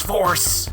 X-Force!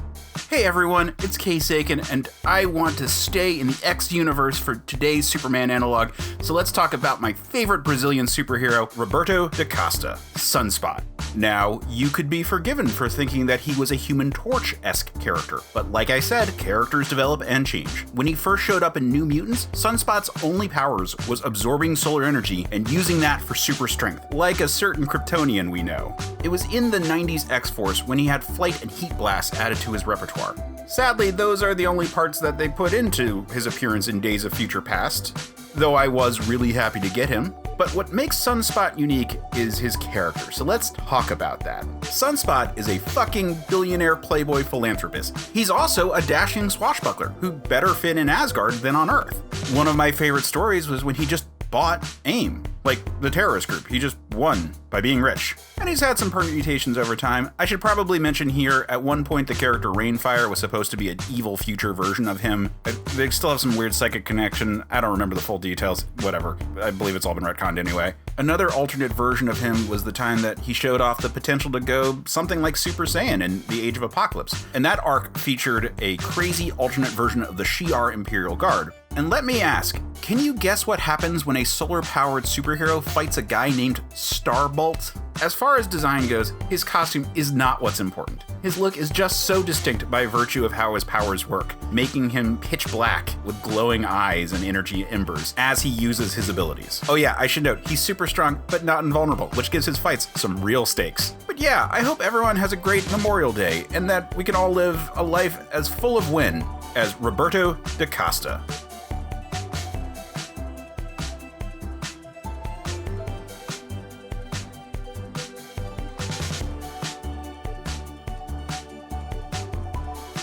Hey everyone, it's Kay Sakin, and I want to stay in the X universe for today's Superman Analogue, so let's talk about my favorite Brazilian superhero, Roberto da Costa, Sunspot. Now, you could be forgiven for thinking that he was a Human Torch-esque character, but like I said, characters develop and change. When he first showed up in New Mutants, Sunspot's only powers was absorbing solar energy and using that for super strength, like a certain Kryptonian we know. It was in the 90s X-Force when he had flight and heat blasts added to his repertoire. Sadly, those are the only parts that they put into his appearance in Days of Future Past, though I was really happy to get him. But what makes Sunspot unique is his character, so let's talk about that. Sunspot is a fucking billionaire Playboy philanthropist. He's also a dashing swashbuckler who better fit in Asgard than on Earth. One of my favorite stories was when he just bought AIM, like the terrorist group. He just won by being rich. And he's had some permutations over time. I should probably mention here, at one point the character Rainfire was supposed to be an evil future version of him. They still have some weird psychic connection. I don't remember the full details. Whatever. I believe it's all been retconned anyway. Another alternate version of him was the time that he showed off the potential to go something like Super Saiyan in the Age of Apocalypse. And that arc featured a crazy alternate version of the Shi'ar Imperial Guard. And let me ask, can you guess what happens when a solar-powered superhero fights a guy named Starbolt? As far as design goes, his costume is not what's important. His look is just so distinct by virtue of how his powers work, making him pitch black with glowing eyes and energy embers as he uses his abilities. Oh yeah, I should note, he's super strong, but not invulnerable, which gives his fights some real stakes. But yeah, I hope everyone has a great Memorial Day, and that we can all live a life as full of win as Roberto da Costa.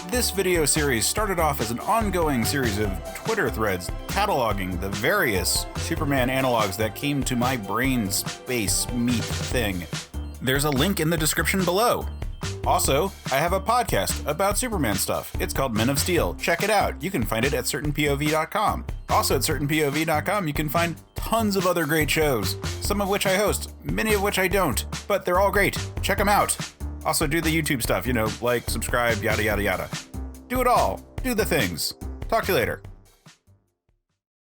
This video series started off as an ongoing series of Twitter threads cataloging the various Superman analogs that came to my brain space meat thing. There's a link in the description below. Also, I have a podcast about Superman stuff. It's called Men of Steel. Check it out. You can find it at certainpov.com. Also at certainpov.com, you can find tons of other great shows, some of which I host, many of which I don't, but they're all great. Check them out. Also do the YouTube stuff, like, subscribe, yada, yada, yada. Do it all. Do the things. Talk to you later.